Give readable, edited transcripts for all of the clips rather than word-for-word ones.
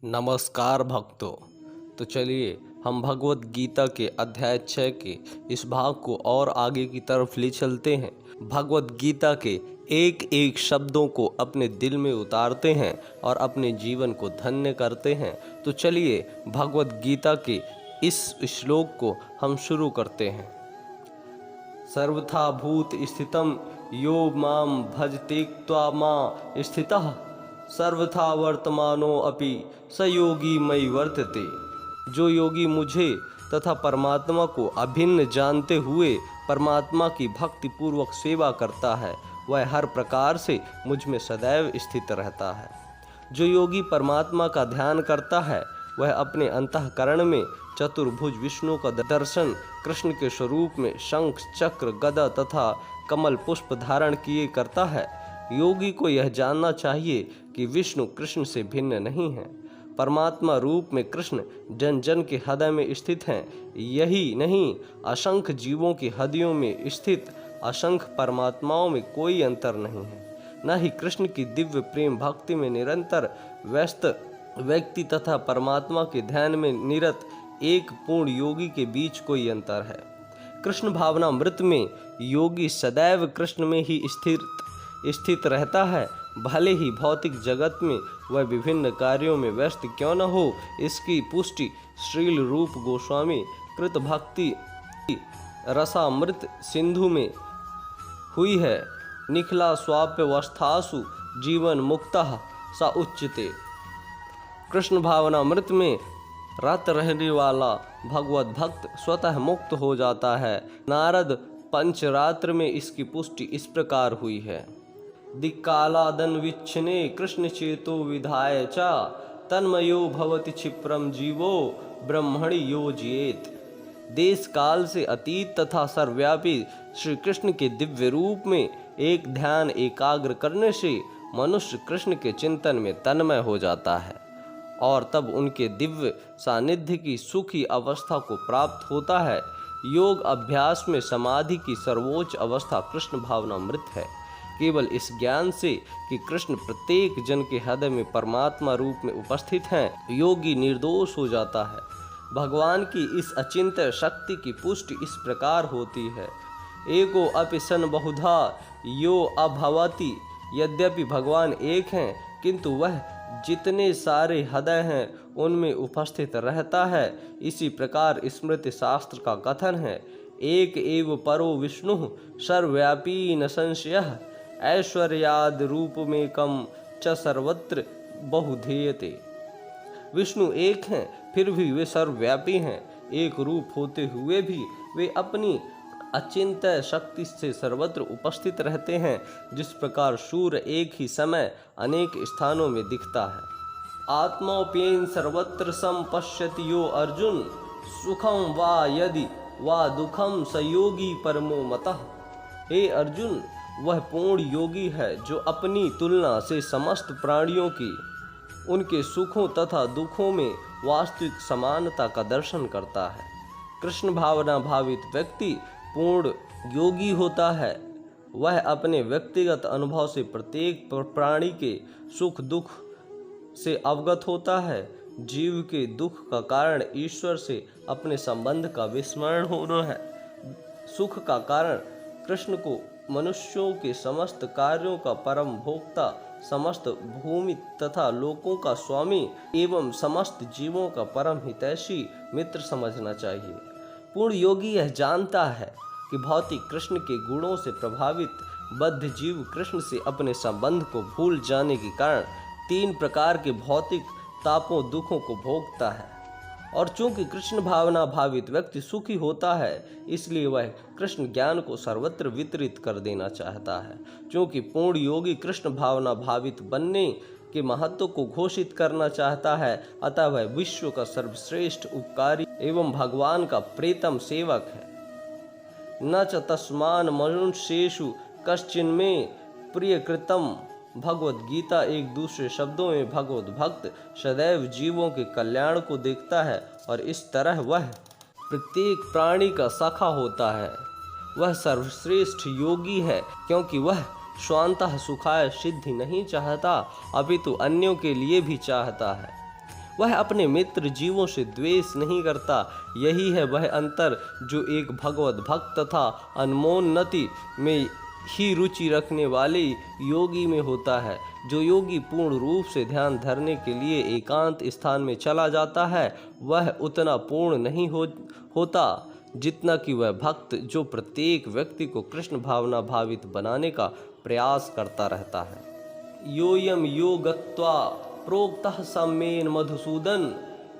नमस्कार भक्तों। तो चलिए हम भगवत गीता के अध्याय 6 के इस भाग को और आगे की तरफ ले चलते हैं। भगवत गीता के एक एक शब्दों को अपने दिल में उतारते हैं और अपने जीवन को धन्य करते हैं। तो चलिए भगवत गीता के इस श्लोक को हम शुरू करते हैं। सर्वथा भूत स्थितम यो माम भजतेक्त्वा मां स्थितः सर्वथा वर्तमानो अपि स योगी मयि वर्तते। जो योगी मुझे तथा परमात्मा को अभिन्न जानते हुए परमात्मा की भक्ति पूर्वक सेवा करता है, वह हर प्रकार से मुझ में सदैव स्थित रहता है। जो योगी परमात्मा का ध्यान करता है, वह अपने अंतःकरण में चतुर्भुज विष्णु का दर्शन कृष्ण के स्वरूप में शंख चक्र गदा तथा कमल पुष्प धारण किए करता है। योगी को यह जानना चाहिए कि विष्णु कृष्ण से भिन्न नहीं है। परमात्मा रूप में कृष्ण जन जन के हृदय में स्थित हैं। यही नहीं, असंख्य जीवों की हृदयों में स्थित असंख्य परमात्माओं में कोई अंतर नहीं है। न ही कृष्ण की दिव्य प्रेम भक्ति में निरंतर व्यस्त व्यक्ति तथा परमात्मा के ध्यान में निरत एक पूर्ण योगी के बीच कोई अंतर है। कृष्ण भावनामृत में योगी सदैव कृष्ण में ही स्थित रहता है। भले ही भौतिक जगत में वह विभिन्न कार्यों में व्यस्त क्यों न हो, इसकी पुष्टि श्रील रूप गोस्वामी कृत भक्ति रसामृत सिंधु में हुई है। निखला स्वाप्यवस्थासु जीवन मुक्तः सा उच्यते। कृष्ण भावनामृत में रत रहने वाला भगवत भक्त स्वतः मुक्त हो जाता है। नारद पंचरात्र में इसकी पुष्टि इस प्रकार हुई है। दिक्कालादन विच्छिने कृष्ण चेतो विधाय च तन्मयो भवति क्षिप्रम जीवो ब्रह्मणि योजयेत। देश काल से अतीत तथा सर्वव्यापी श्री कृष्ण के दिव्य रूप में एक ध्यान एकाग्र करने से मनुष्य कृष्ण के चिंतन में तन्मय हो जाता है और तब उनके दिव्य सानिध्य की सुखी अवस्था को प्राप्त होता है। योग अभ्यास में समाधि की सर्वोच्च अवस्था कृष्ण भावनामृत है। केवल इस ज्ञान से कि कृष्ण प्रत्येक जन के हृदय में परमात्मा रूप में उपस्थित हैं, योगी निर्दोष हो जाता है। भगवान की इस अचिंत्य शक्ति की पुष्टि इस प्रकार होती है। एको अपि सन बहुधा यो अभवति। यद्यपि भगवान एक हैं, किंतु वह जितने सारे हृदय हैं उनमें उपस्थित रहता है। इसी प्रकार स्मृति शास्त्र का कथन है, एक एव परो विष्णु सर्वव्यापी न संशयः ऐश्वर्याद रूपमेकं च सर्वत्र बहुधेयते। विष्णु एक हैं, फिर भी वे सर्वव्यापी हैं। एक रूप होते हुए भी वे अपनी अचिंत्य शक्ति से सर्वत्र उपस्थित रहते हैं। जिस प्रकार सूर्य एक ही समय अनेक स्थानों में दिखता है। आत्मोप्येन सर्वत्र संपश्यति यो अर्जुन सुखम वा यदि वा दुखम स योगी परमो मतः। हे अर्जुन, वह पूर्ण योगी है जो अपनी तुलना से समस्त प्राणियों की उनके सुखों तथा दुखों में वास्तविक समानता का दर्शन करता है। कृष्ण भावना भावित व्यक्ति पूर्ण योगी होता है। वह अपने व्यक्तिगत अनुभव से प्रत्येक प्राणी के सुख दुख से अवगत होता है। जीव के दुख का कारण ईश्वर से अपने संबंध का विस्मरण होना है। सुख का कारण कृष्ण को मनुष्यों के समस्त कार्यों का परम भोक्ता, समस्त भूमि तथा लोकों का स्वामी एवं समस्त जीवों का परम हितैषी मित्र समझना चाहिए। पूर्ण योगी यह जानता है कि भौतिक कृष्ण के गुणों से प्रभावित बद्ध जीव कृष्ण से अपने संबंध को भूल जाने के कारण 3 प्रकार के भौतिक तापों दुखों को भोगता है। और चूंकि कृष्ण भावना भावित व्यक्ति सुखी होता है, इसलिए वह कृष्ण ज्ञान को सर्वत्र वितरित कर देना चाहता है। चूंकि पूर्ण योगी कृष्ण भावना भावित बनने के महत्व को घोषित करना चाहता है, अतः वह विश्व का सर्वश्रेष्ठ उपकारी एवं भगवान का प्रेतम सेवक है। न च तस्मान मनुष्येषु कश्चिन्मे प्रियकृतम। भगवत गीता एक दूसरे शब्दों में भगवत भक्त सदैव जीवों के कल्याण को देखता है और इस तरह वह प्रत्येक प्राणी का सखा होता है। वह सर्वश्रेष्ठ योगी है, क्योंकि वह स्वांतः सुखाय सिद्धि नहीं चाहता, अपितु अन्यों के लिए भी चाहता है। वह अपने मित्र जीवों से द्वेष नहीं करता। यही है वह अंतर जो एक भगवत भक्त तथा अनमोन्नति में ही रुचि रखने वाले योगी में होता है। जो योगी पूर्ण रूप से ध्यान धरने के लिए एकांत स्थान में चला जाता है वह उतना पूर्ण नहीं होता जितना कि वह भक्त जो प्रत्येक व्यक्ति को कृष्ण भावना भावित बनाने का प्रयास करता रहता है। योयम योगत्वा प्रोक्तः सम्येन मधुसूदन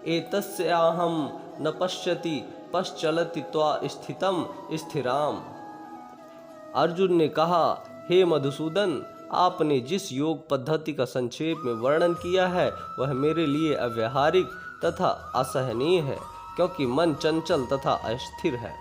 एतस्याहम न पश्यति पश्चलति त्वा स्थितम स्थिराम। अर्जुन ने कहा, हे मधुसूदन, आपने जिस योग पद्धति का संक्षेप में वर्णन किया है वह मेरे लिए अव्यावहारिक तथा असहनीय है, क्योंकि मन चंचल तथा अस्थिर है।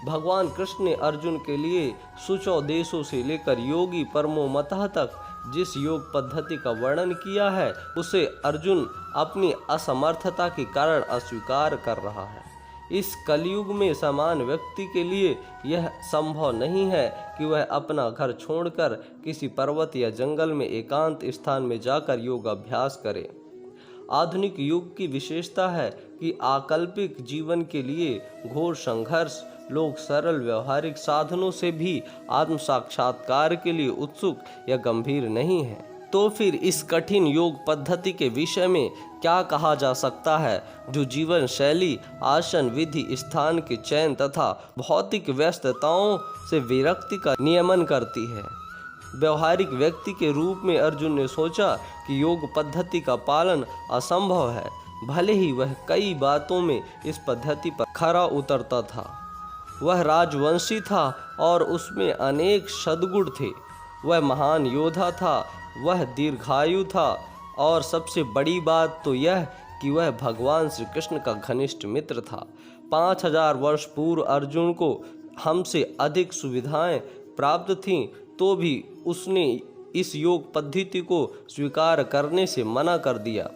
भगवान कृष्ण ने अर्जुन के लिए सुचौ देशों से लेकर योगी परमो मतः तक जिस योग पद्धति का वर्णन किया है उसे अर्जुन अपनी असमर्थता के कारण अस्वीकार कर रहा है। इस कलयुग में समान व्यक्ति के लिए यह संभव नहीं है कि वह अपना घर छोड़कर किसी पर्वत या जंगल में एकांत स्थान में जाकर योग अभ्यास करे। आधुनिक युग की विशेषता है कि आकल्पिक जीवन के लिए घोर संघर्ष लोग सरल व्यवहारिक साधनों से भी आत्म साक्षात्कार के लिए उत्सुक या गंभीर नहीं हैं। तो फिर इस कठिन योग पद्धति के विषय में क्या कहा जा सकता है जो जीवन शैली, आसन, विधि, स्थान के चयन तथा भौतिक व्यस्तताओं से विरक्ति का नियमन करती है। व्यवहारिक व्यक्ति के रूप में अर्जुन ने सोचा कि योग पद्धति का पालन असंभव है, भले ही वह कई बातों में इस पद्धति पर खरा उतरता था। वह राजवंशी था और उसमें अनेक सद्गुण थे। वह महान योद्धा था, वह दीर्घायु था और सबसे बड़ी बात तो यह कि वह भगवान श्री कृष्ण का घनिष्ठ मित्र था। 5000 वर्ष पूर्व अर्जुन को हमसे अधिक सुविधाएं प्राप्त थीं, तो भी उसने इस योग पद्धति को स्वीकार करने से मना कर दिया।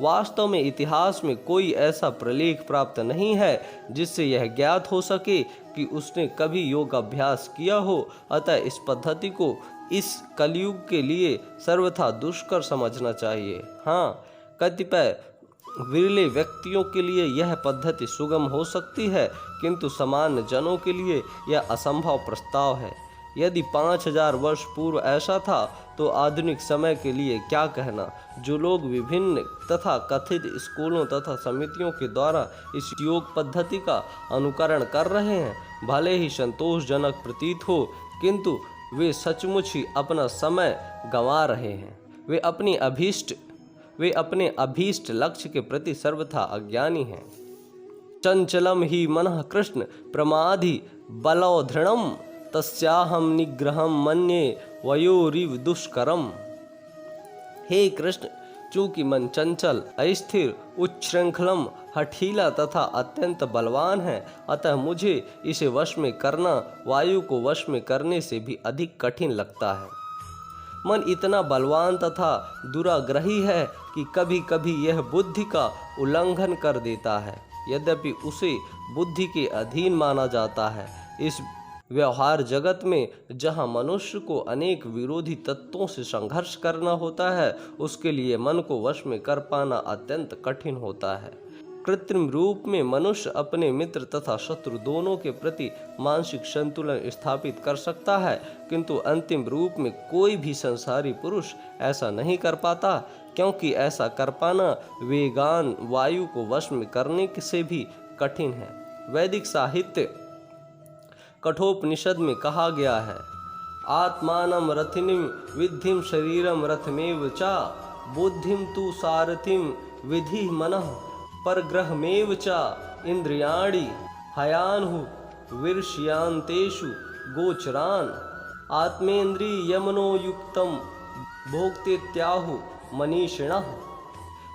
वास्तव में इतिहास में कोई ऐसा प्रलेख प्राप्त नहीं है जिससे यह ज्ञात हो सके कि उसने कभी योग अभ्यास किया हो। अतः इस पद्धति को इस कलयुग के लिए सर्वथा दुष्कर समझना चाहिए। हाँ, कतिपय विरले व्यक्तियों के लिए यह पद्धति सुगम हो सकती है, किंतु सामान्य जनों के लिए यह असंभव प्रस्ताव है। यदि 5000 वर्ष पूर्व ऐसा था तो आधुनिक समय के लिए क्या कहना। जो लोग विभिन्न तथा कथित स्कूलों तथा समितियों के द्वारा इस योग पद्धति का अनुकरण कर रहे हैं, भले ही संतोषजनक प्रतीत हो, किंतु वे सचमुच ही अपना समय गंवा रहे हैं। वे अपने अभीष्ट लक्ष्य के प्रति सर्वथा अज्ञानी हैं। चंचलम ही मनः कृष्ण प्रमादि बलौधृणम तस्याहम निग्रहम मन्ये वयोरिव दुष्करम। हे कृष्ण, चूंकि मन चंचल, अस्थिर, उच्छृंखलम, हठीला तथा अत्यंत बलवान है, अतः मुझे इसे वश में करना वायु को वश में करने से भी अधिक कठिन लगता है। मन इतना बलवान तथा दुराग्रही है कि कभी कभी यह बुद्धि का उल्लंघन कर देता है, यद्यपि उसे बुद्धि के अधीन माना जाता है। इस व्यवहार जगत में जहाँ मनुष्य को अनेक विरोधी तत्वों से संघर्ष करना होता है, उसके लिए मन को वश में कर पाना अत्यंत कठिन होता है। कृत्रिम रूप में मनुष्य अपने मित्र तथा शत्रु दोनों के प्रति मानसिक संतुलन स्थापित कर सकता है, किंतु अंतिम रूप में कोई भी संसारी पुरुष ऐसा नहीं कर पाता, क्योंकि ऐसा कर पाना वेगान वायु को वश में करने से भी कठिन है। वैदिक साहित्य कठोपनिषद में कहा गया है, आत्मानं रथिनीं विद्धिं शरीरं रथमेव च बुद्धिं तु सारथिं विधि मनः परग्रहमेव च इंद्रियाणि हयानुहु विर्ष्यांतेषु गोचरान् आत्मेन्द्रियमनो युक्तं भोक्तेत्याहु मनीषिणः।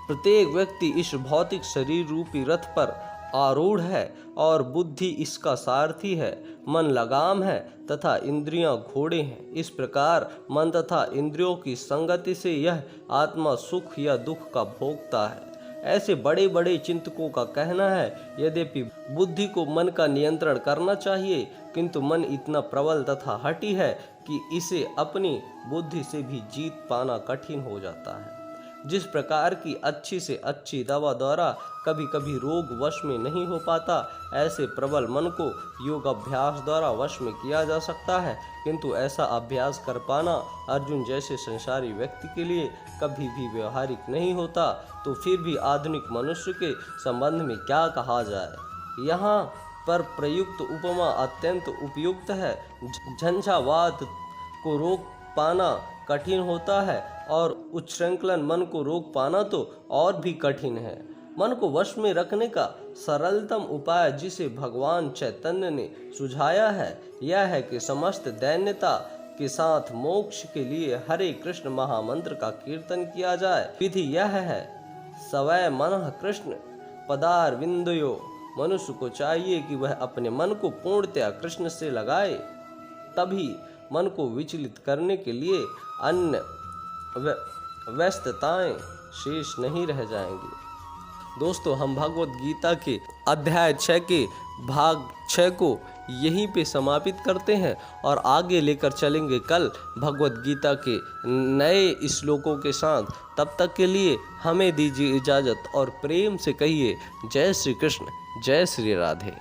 प्रत्येक व्यक्ति इस भौतिक शरीर रूपी रथ पर आरूढ़ है और बुद्धि इसका सारथी है, मन लगाम है तथा इंद्रियां घोड़े हैं। इस प्रकार मन तथा इंद्रियों की संगति से यह आत्मा सुख या दुख का भोगता है। ऐसे बड़े बड़े चिंतकों का कहना है, यद्यपि बुद्धि को मन का नियंत्रण करना चाहिए, किंतु मन इतना प्रबल तथा हठी है कि इसे अपनी बुद्धि से भी जीत पाना कठिन हो जाता है। जिस प्रकार की अच्छी से अच्छी दवा द्वारा कभी कभी रोग वश में नहीं हो पाता, ऐसे प्रबल मन को योग अभ्यास द्वारा वश में किया जा सकता है। किंतु ऐसा अभ्यास कर पाना अर्जुन जैसे संसारी व्यक्ति के लिए कभी भी व्यवहारिक नहीं होता। तो फिर भी आधुनिक मनुष्य के संबंध में क्या कहा जाए। यहाँ पर प्रयुक्त उपमा अत्यंत उपयुक्त है। झंझावात को रोक पाना कठिन होता है और उच्छृंखलन मन को रोक पाना तो और भी कठिन है। मन को वश में रखने का सरलतम उपाय जिसे भगवान चैतन्य ने सुझाया है यह है कि समस्त दैन्यता के साथ मोक्ष के लिए हरे कृष्ण महामंत्र का कीर्तन किया जाए। विधि यह है, सवै मनः कृष्ण पदारविंदयो। मनुष्य को चाहिए कि वह अपने मन को पूर्णतया कृष्ण से लगाए, तभी मन को विचलित करने के लिए अन्य व्यस्तताएं शेष नहीं रह जाएंगी। दोस्तों, हम भगवत गीता के अध्याय 6 के भाग 6 को यहीं पे समापित करते हैं और आगे लेकर चलेंगे कल भगवत गीता के नए श्लोकों के साथ। तब तक के लिए हमें दीजिए इजाज़त और प्रेम से कहिए जय श्री कृष्ण, जय श्री राधे।